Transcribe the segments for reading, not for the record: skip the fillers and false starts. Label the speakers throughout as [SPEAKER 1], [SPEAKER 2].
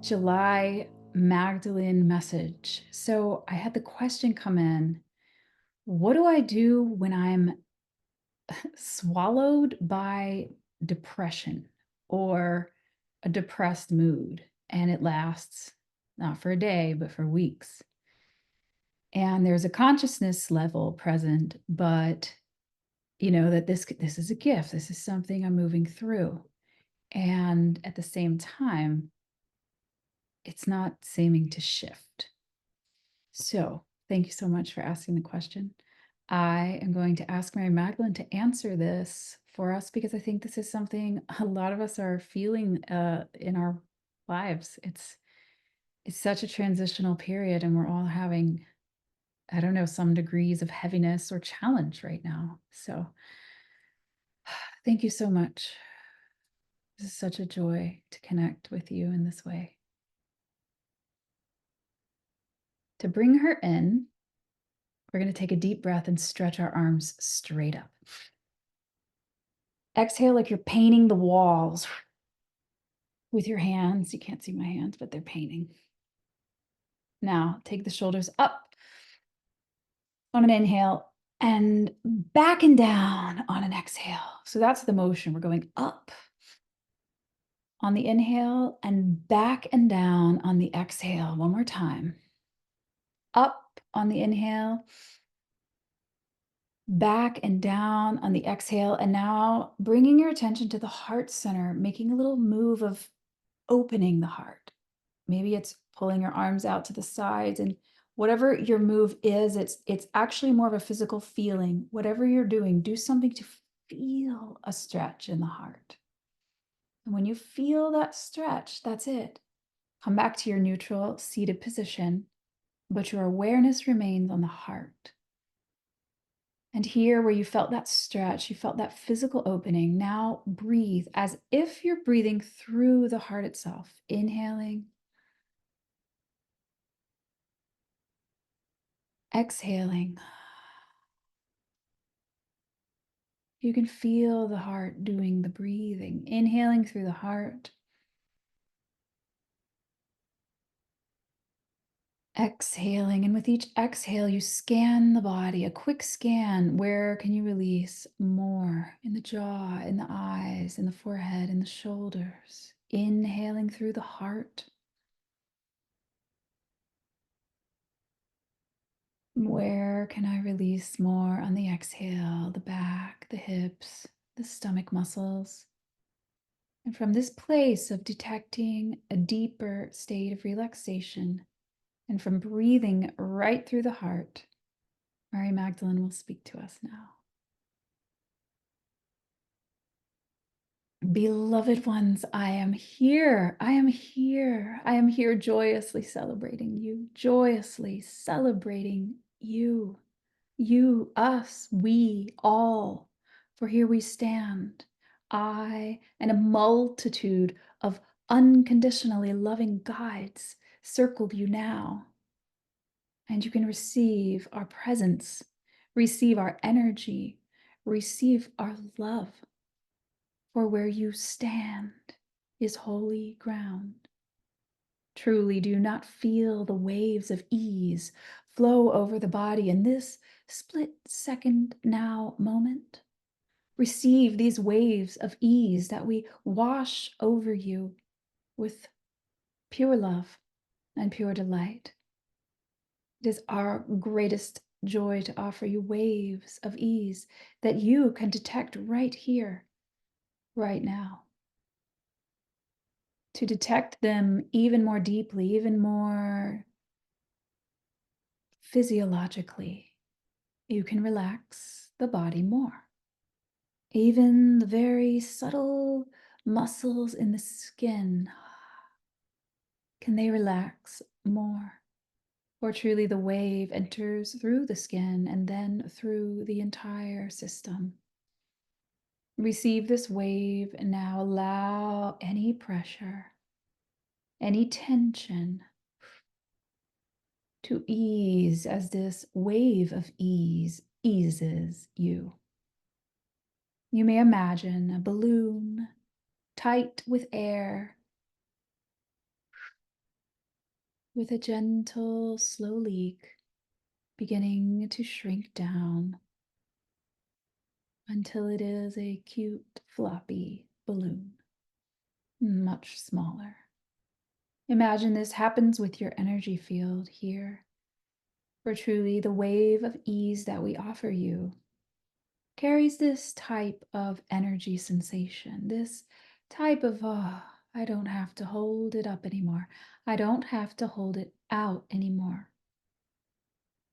[SPEAKER 1] July Magdalene message. So I had the question come in, what do I do when I'm swallowed by depression or a depressed mood and it lasts not for a day, but for weeks? And there's a consciousness level present, but that this is a gift. This is something I'm moving through. And at the same time, it's not seeming to shift. So, thank you so much for asking the question. I am going to ask Mary Magdalene to answer this for us because I think this is something a lot of us are feeling in our lives. It's such a transitional period, and we're all having, I don't know, some degrees of heaviness or challenge right now. So, thank you so much. This is such a joy to connect with you in this way. To bring her in, we're going to take a deep breath and stretch our arms straight up. Exhale like you're painting the walls with your hands. You can't see my hands, but they're painting. Now take the shoulders up on an inhale and back and down on an exhale. So that's the motion. We're going up on the inhale and back and down on the exhale. One more time. Up on the inhale, back and down on the exhale. And now bringing your attention to the heart center, making a little move of opening the heart. Maybe it's pulling your arms out to the sides, and whatever your move is, it's actually more of a physical feeling. Whatever you're doing, do something to feel a stretch in the heart. And when you feel that stretch, that's it. Come back to your neutral seated position, but your awareness remains on the heart. And here, where you felt that stretch, you felt that physical opening, now breathe as if you're breathing through the heart itself. Inhaling, exhaling. You can feel the heart doing the breathing, inhaling through the heart, exhaling. And with each exhale, you scan the body, a quick scan. Where can you release more? In the jaw, in the eyes, in the forehead, in the shoulders. Inhaling through the heart. Where can I release more on the exhale? The back, the hips, the stomach muscles. And from this place of detecting a deeper state of relaxation, and from breathing right through the heart, Mary Magdalene will speak to us now. Beloved ones, I am here. I am here. I am here joyously celebrating you, joyously celebrating you. You, us, we, all. For here we stand, I and a multitude of unconditionally loving guides circle you now. And you can receive our presence, receive our energy, receive our love. For where you stand is holy ground. Truly, do you not feel the waves of ease flow over the body in this split second now moment? Receive these waves of ease that we wash over you with pure love and pure delight. It is our greatest joy to offer you waves of ease that you can detect right here, right now. To detect them even more deeply, even more physiologically, you can relax the body more. Even the very subtle muscles in the skin, can they relax more? Or truly the wave enters through the skin and then through the entire system. Receive this wave and now allow any pressure, any tension to ease as this wave of ease eases you. You may imagine a balloon tight with air with a gentle, slow leak beginning to shrink down until it is a cute, floppy balloon, much smaller. Imagine this happens with your energy field here, for truly the wave of ease that we offer you carries this type of energy sensation, this type of, oh, I don't have to hold it up anymore. I don't have to hold it out anymore.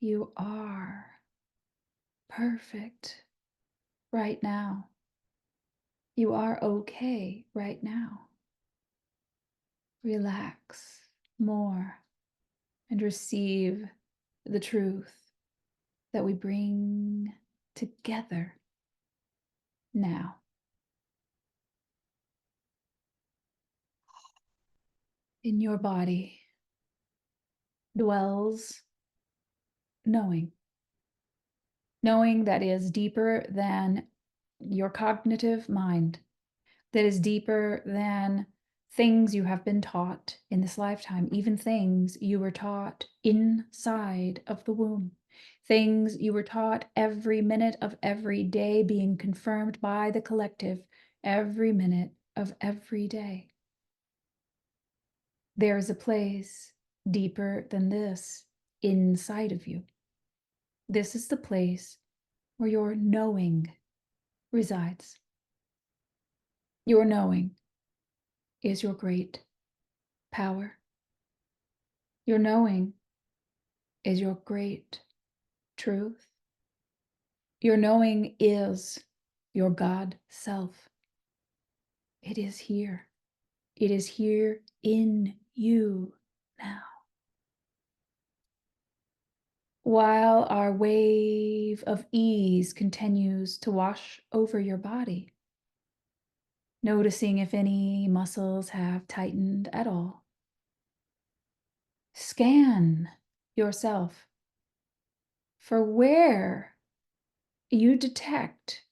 [SPEAKER 1] You are perfect right now. You are okay right now. Relax more and receive the truth that we bring together now. In your body dwells knowing. Knowing that is deeper than your cognitive mind, that is deeper than things you have been taught in this lifetime, even things you were taught inside of the womb, things you were taught every minute of every day, being confirmed by the collective every minute of every day. There is a place deeper than this inside of you. This is the place where your knowing resides. Your knowing is your great power. Your knowing is your great truth. Your knowing is your God self. It is here. It is here in you now. While our wave of ease continues to wash over your body, noticing if any muscles have tightened at all. Scan yourself for where you detect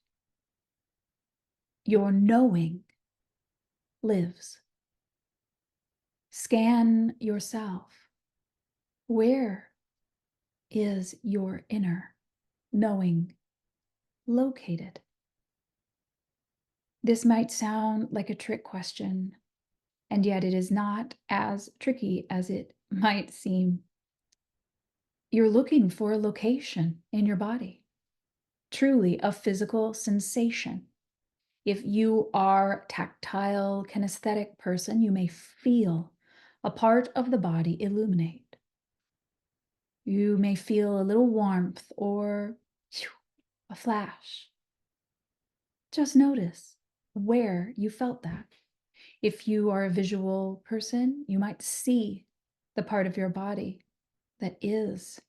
[SPEAKER 1] your knowing lives. Scan yourself. Where is your inner knowing located? This might sound like a trick question, and yet it is not as tricky as it might seem. You're looking for a location in your body, truly a physical sensation. If you are tactile, kinesthetic person, you may feel a part of the body illuminate. You may feel a little warmth or a flash. Just notice where you felt that. If you are a visual person, you might see the part of your body that is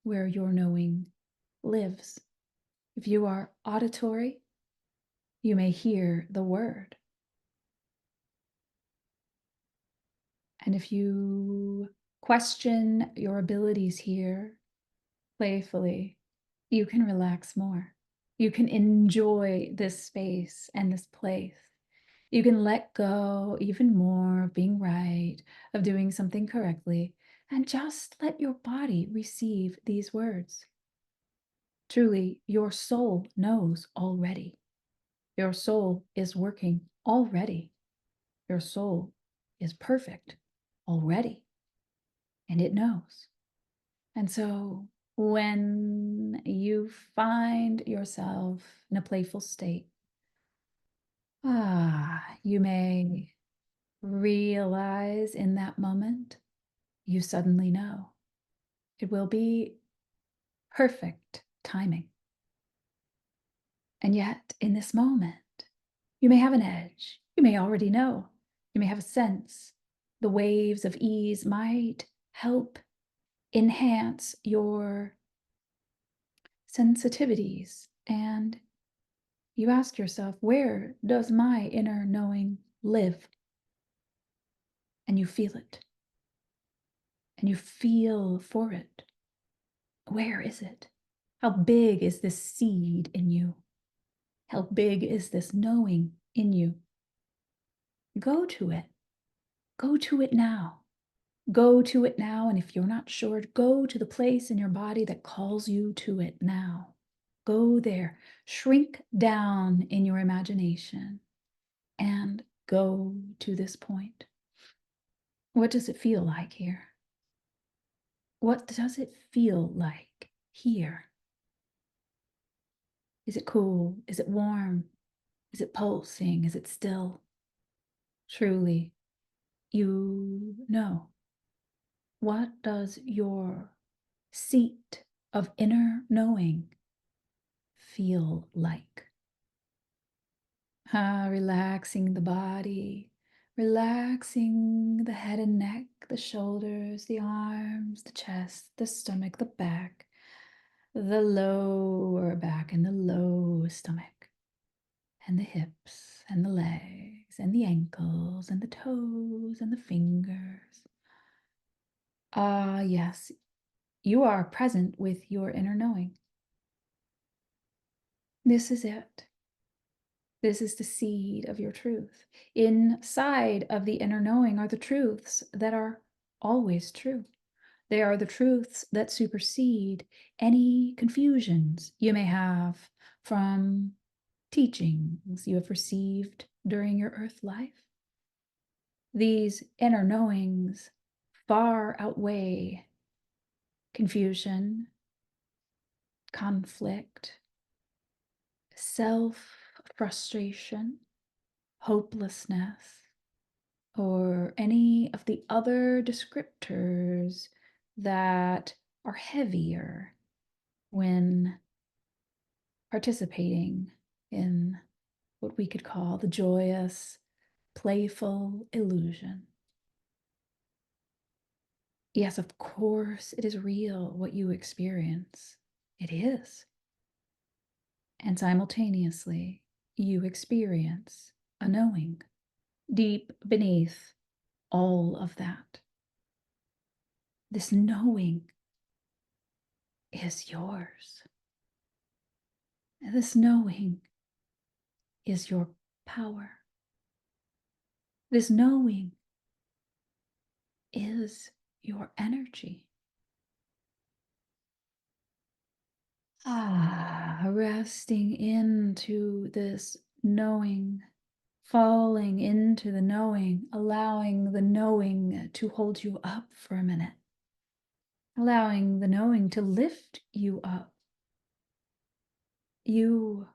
[SPEAKER 1] where your knowing lives. If you are auditory, you may hear the word. And if you question your abilities here playfully, you can relax more. You can enjoy this space and this place. You can let go even more of being right, of doing something correctly, and just let your body receive these words. Truly, your soul knows already. Your soul is working already. Your soul is perfect already, and it knows. And so when you find yourself in a playful state, you may realize in that moment, you suddenly know it will be perfect timing. And yet, in this moment, you may have an edge. You may already know. You may have a sense. The waves of ease might help enhance your sensitivities. And you ask yourself, where does my inner knowing live? And you feel it. And you feel for it. Where is it? How big is this seed in you? How big is this knowing in you? Go to it. Go to it now. Go to it now. And if you're not sure, go to the place in your body that calls you to it now. Go there. Shrink down in your imagination and go to this point. What does it feel like here? What does it feel like here? Is it cool? Is it warm? Is it pulsing? Is it still? Truly, you know. What does your seat of inner knowing feel like? Relaxing the body, relaxing the head and neck, the shoulders, the arms, the chest, the stomach, the back, the lower back and the low stomach, and the hips and the legs and the ankles and the toes and the fingers. Ah, yes, you are present with your inner knowing. This is it. This is the seed of your truth. Inside of the inner knowing are the truths that are always true. They are the truths that supersede any confusions you may have from teachings you have received during your earth life. These inner knowings far outweigh confusion, conflict, self-frustration, hopelessness, or any of the other descriptors that are heavier when participating in what we could call the joyous, playful illusion. Yes, of course, it is real what you experience. It is. And simultaneously, you experience a knowing deep beneath all of that. This knowing is yours. This knowing is your power. This knowing is your energy. Resting into this knowing, falling into the knowing, allowing the knowing to hold you up for a minute, allowing the knowing to lift you up. You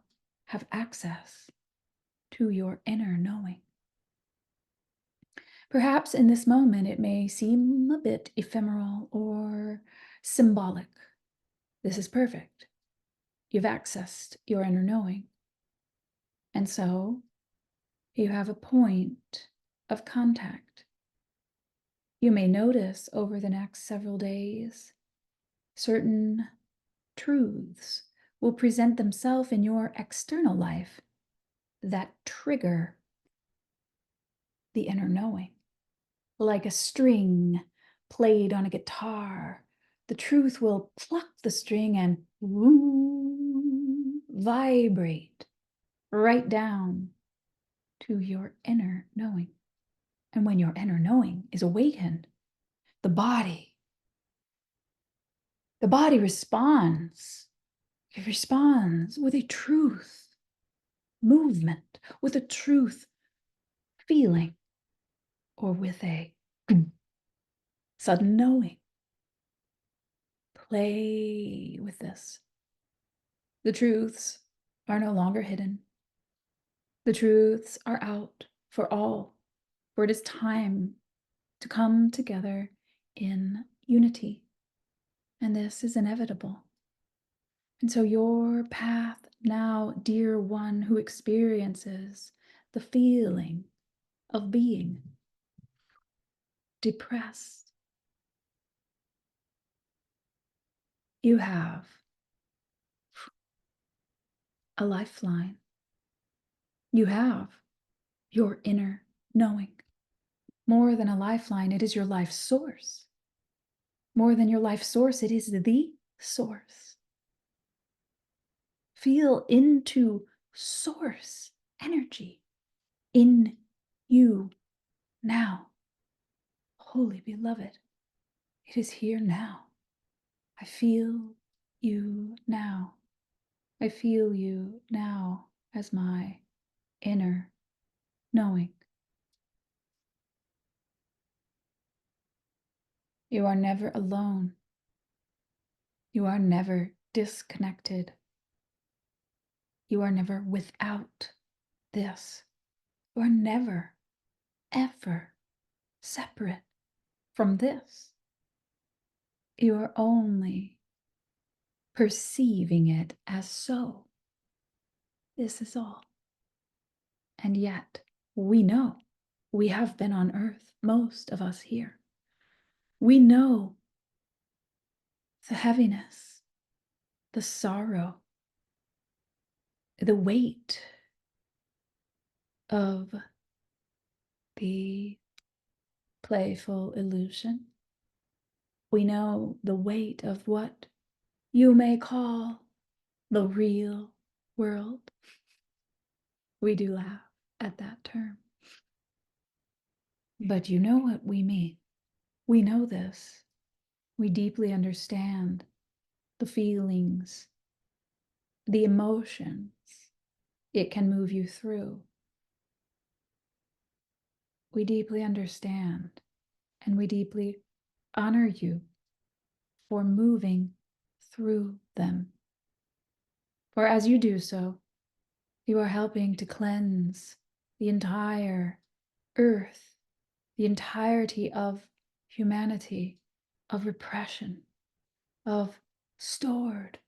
[SPEAKER 1] have access to your inner knowing. Perhaps in this moment it may seem a bit ephemeral or symbolic. This is perfect. You've accessed your inner knowing. And so you have a point of contact. You may notice over the next several days, certain truths will present themselves in your external life that trigger the inner knowing. Like a string played on a guitar, the truth will pluck the string and vibrate right down to your inner knowing. And when your inner knowing is awakened, the body responds. It responds with a truth movement, with a truth feeling, or with a sudden knowing. Play with this. The truths are no longer hidden. The truths are out for all, for it is time to come together in unity. And this is inevitable. And so your path now, dear one who experiences the feeling of being depressed, you have a lifeline. You have your inner knowing. More than a lifeline, it is your life source. More than your life source, it is the source. Feel into source energy in you now. Holy beloved, it is here now. I feel you now. I feel you now as my inner knowing. You are never alone. You are never disconnected. You are never without this. You are never, ever separate from this. You are only perceiving it as so. This is all. And yet, we know we have been on earth, most of us here. We know the heaviness, the sorrow, the weight of the playful illusion. We know the weight of what you may call the real world. We do laugh at that term. But you know what we mean. We know this. We deeply understand the feelings, the emotions it can move you through. We deeply understand and we deeply honor you for moving through them. For as you do so, you are helping to cleanse the entire earth, the entirety of humanity, of repression, of stored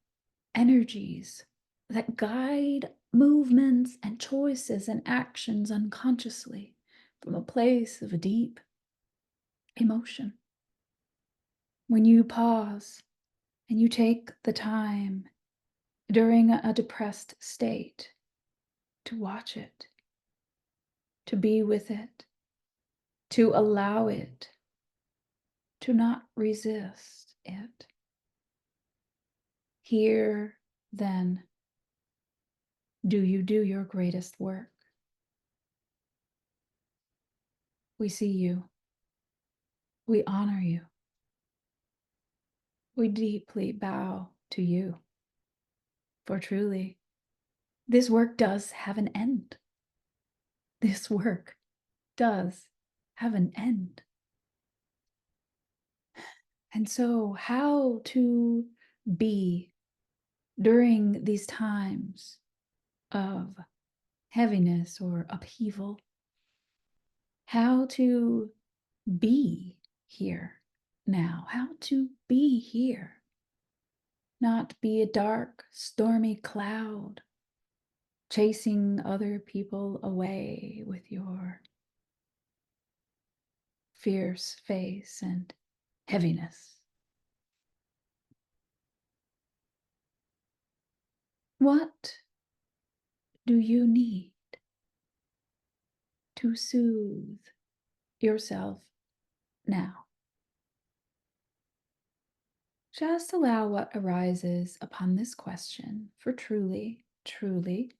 [SPEAKER 1] energies that guide movements and choices and actions unconsciously from a place of a deep emotion. When you pause and you take the time during a depressed state to watch it, to be with it, to allow it, to not resist it. Here, then, do you do your greatest work. We see you. We honor you. We deeply bow to you. For truly, this work does have an end. This work does have an end. And so, how to be during these times of heaviness or upheaval? How to be here now? How to be here? Not be a dark, stormy cloud chasing other people away with your fierce face and heaviness. What do you need to soothe yourself now? Just allow what arises upon this question, for truly, truly,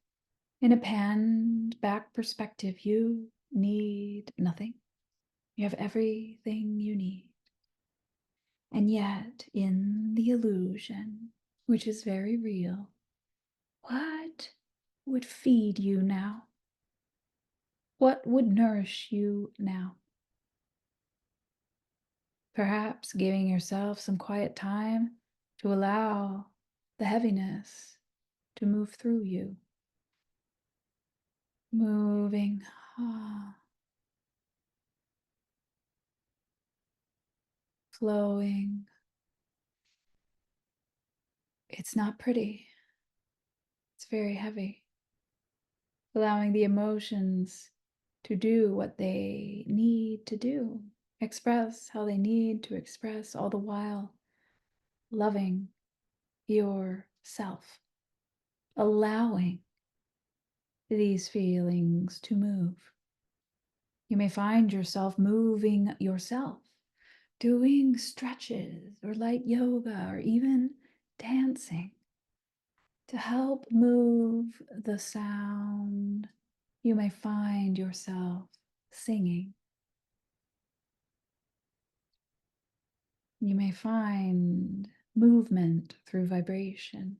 [SPEAKER 1] in a panned back perspective, you need nothing. You have everything you need. And yet, in the illusion, which is very real, what would feed you now? What would nourish you now? Perhaps giving yourself some quiet time to allow the heaviness to move through you. Moving, flowing. It's not pretty. It's very heavy. Allowing the emotions to do what they need to do, express how they need to express, all the while loving yourself, allowing these feelings to move. You may find yourself moving yourself, doing stretches or light yoga or even dancing to help move the sound. You may find yourself singing. You may find movement through vibration.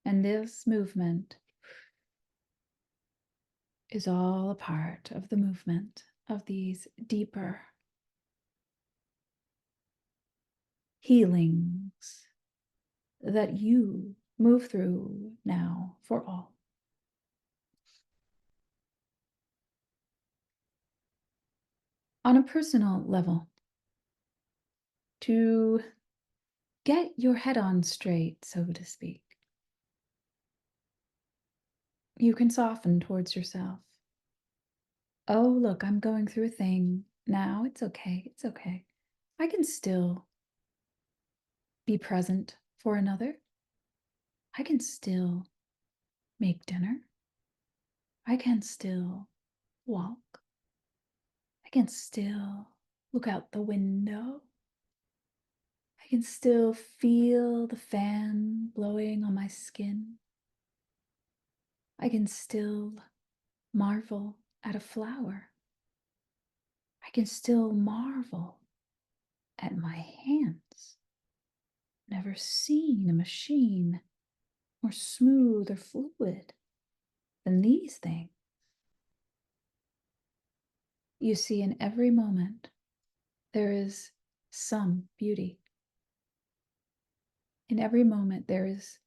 [SPEAKER 1] And this movement is all a part of the movement of these deeper healings that you move through now for all. On a personal level, to get your head on straight, so to speak, you can soften towards yourself. Oh, look, I'm going through a thing now. It's okay. It's okay. I can still be present for another. I can still make dinner. I can still walk. I can still look out the window. I can still feel the fan blowing on my skin. I can still marvel at a flower. I can still marvel at my hands. Never seen a machine more smooth or fluid than these things. You see, in every moment, there is some beauty. In every moment, there is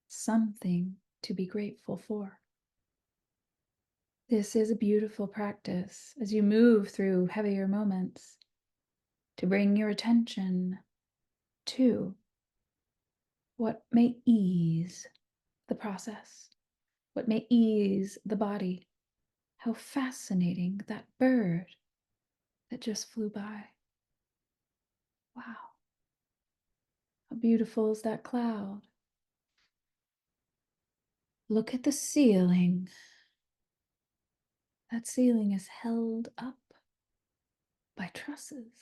[SPEAKER 1] something to be grateful for. This is a beautiful practice as you move through heavier moments to bring your attention to what may ease the process, what may ease the body. How fascinating that bird that just flew by. Wow. How beautiful is that cloud? Look at the ceiling. That ceiling is held up by trusses.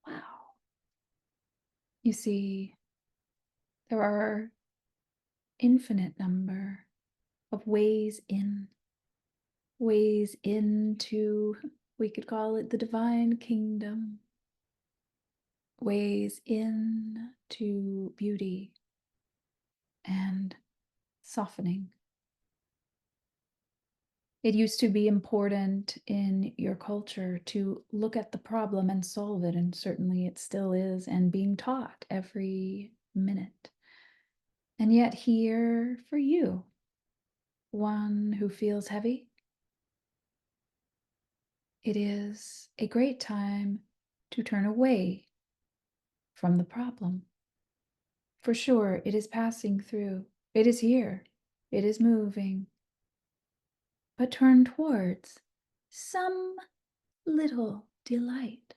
[SPEAKER 1] Wow. You see, there are infinite number of ways into, we could call it the divine kingdom, ways into beauty and softening. It used to be important in your culture to look at the problem and solve it, and certainly it still is, and being taught every minute. And yet here for you, one who feels heavy, it is a great time to turn away from the problem. For sure, it is passing through. It is here. It is moving. But turn towards some little delight,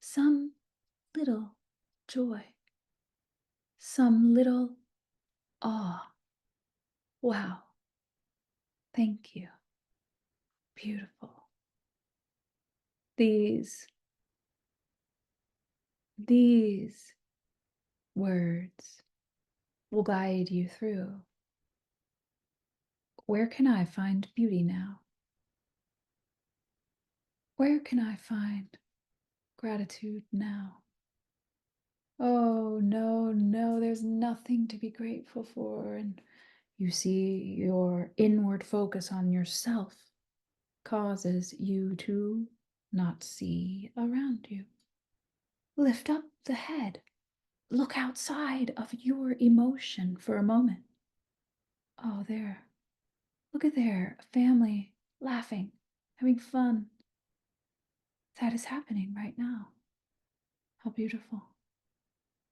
[SPEAKER 1] some little joy, some little awe. Wow. Thank you. Beautiful. These words will guide you through. Where can I find beauty now? Where can I find gratitude now? Oh, no, there's nothing to be grateful for. And you see, your inward focus on yourself causes you to not see around you. Lift up the head. Look outside of your emotion for a moment. Oh, there. Look at there. A family laughing, having fun. That is happening right now. How beautiful.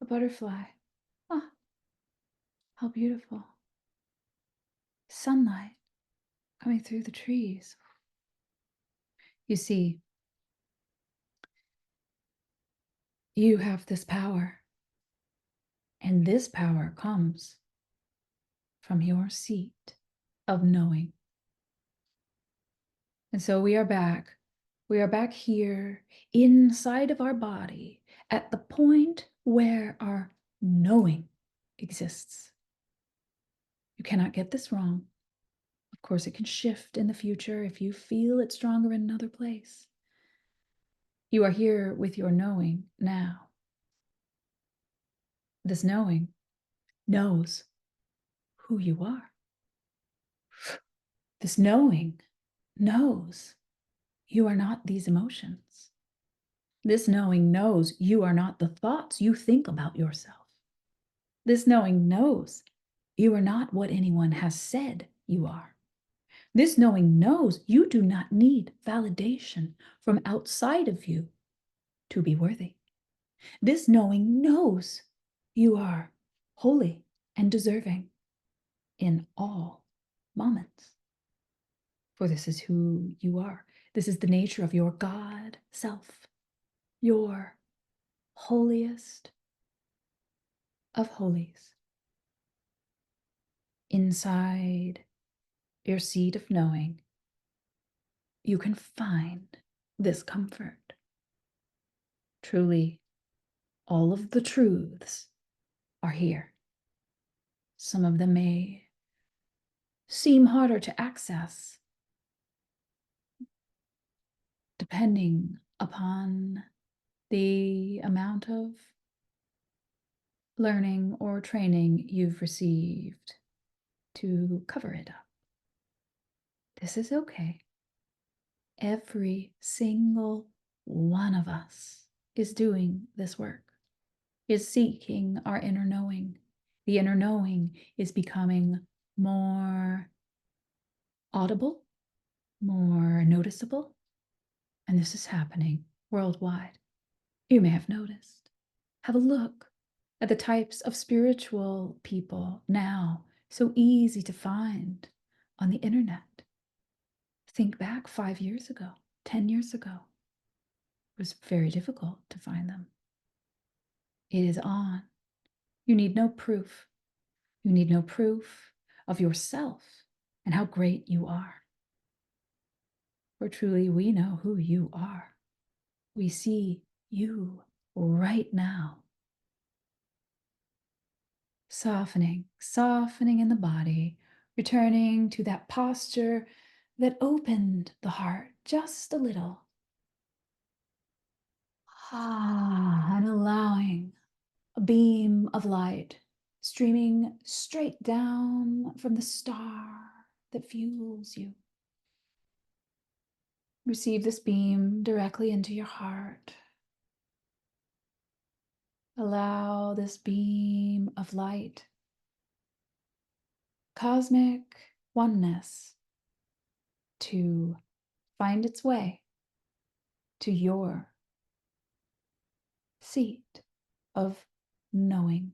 [SPEAKER 1] A butterfly. Ah, how beautiful. Sunlight coming through the trees. You see, you have this power, and this power comes from your seat of knowing. And so we are back. We are back here inside of our body at the point where our knowing exists. You cannot get this wrong. Of course, it can shift in the future if you feel it's stronger in another place. You are here with your knowing now. This knowing knows who you are. This knowing knows you are not these emotions. This knowing knows you are not the thoughts you think about yourself. This knowing knows you are not what anyone has said you are. This knowing knows you do not need validation from outside of you to be worthy. This knowing knows you are holy and deserving in all moments. For this is who you are. This is the nature of your God self, your holiest of holies. Inside your seat of knowing, you can find this comfort. Truly, all of the truths are here. Some of them may seem harder to access, depending upon the amount of learning or training you've received to cover it up. This is okay. Every single one of us is doing this work, is seeking our inner knowing. The inner knowing is becoming more audible, more noticeable, and this is happening worldwide. You may have noticed. Have a look at the types of spiritual people now, so easy to find on the internet. Think back 5 years ago, 10 years ago. It was very difficult to find them. It is on. You need no proof. You need no proof of yourself and how great you are. For truly, we know who you are. We see you right now. Softening, softening in the body, returning to that posture that opened the heart just a little. And allowing a beam of light streaming straight down from the star that fuels you. Receive this beam directly into your heart. Allow this beam of light, cosmic oneness, to find its way to your seat of knowing.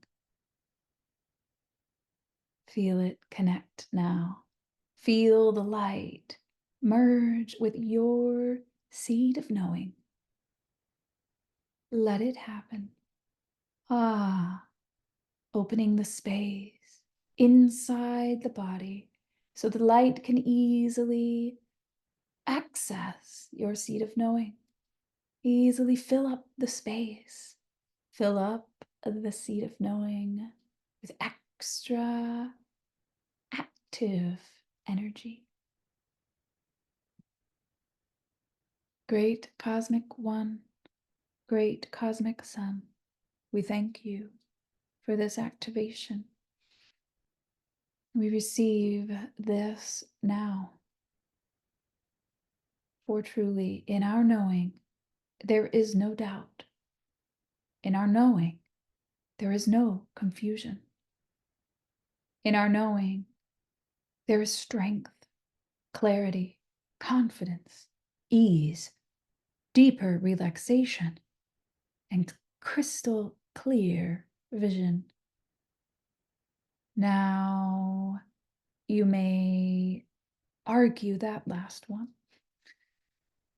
[SPEAKER 1] Feel it connect now. Feel the light merge with your seed of knowing. Let it happen. Opening the space inside the body so the light can easily access your seed of knowing. Easily fill up the space. Fill up the seed of knowing with extra active energy. Great Cosmic One, Great Cosmic Sun, we thank you for this activation. We receive this now. For truly, in our knowing, there is no doubt. In our knowing, there is no confusion. In our knowing, there is strength, clarity, confidence, ease, deeper relaxation, and crystal clear vision. Now, you may argue that last one,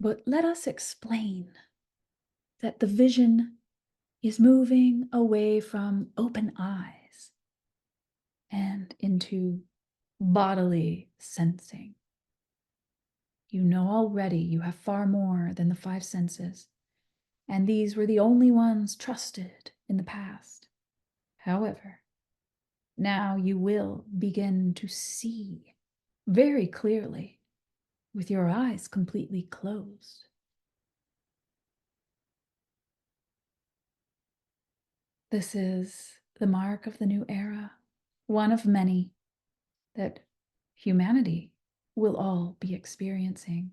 [SPEAKER 1] but let us explain that the vision is moving away from open eyes and into bodily sensing. You know already you have far more than the 5 senses, and these were the only ones trusted in the past. However, now you will begin to see very clearly with your eyes completely closed. This is the mark of the new era, one of many that humanity will all be experiencing,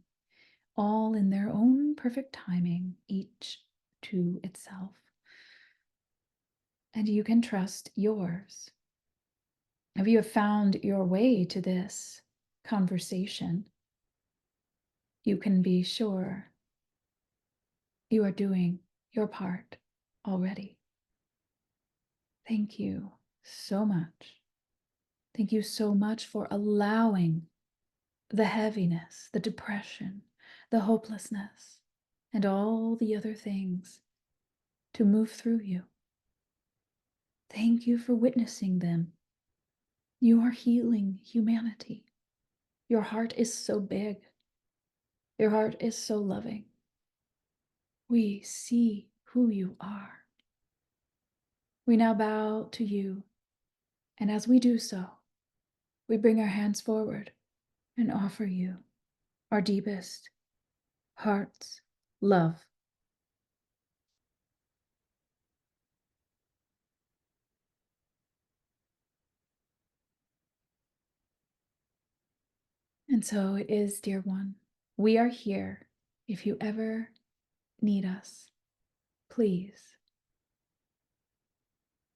[SPEAKER 1] all in their own perfect timing, each to itself. And you can trust yours. If you have found your way to this conversation, you can be sure you are doing your part already. Thank you so much. Thank you so much for allowing the heaviness, the depression, the hopelessness, and all the other things to move through you. Thank you for witnessing them. You are healing humanity. Your heart is so big. Your heart is so loving. We see who you are. We now bow to you, and as we do so, we bring our hands forward and offer you our deepest heart's love. And so it is, dear one. We are here. If you ever need us, please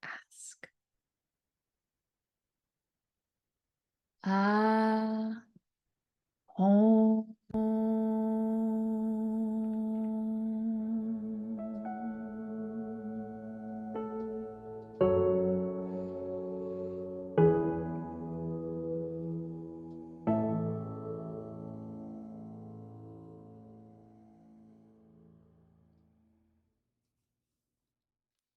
[SPEAKER 1] ask.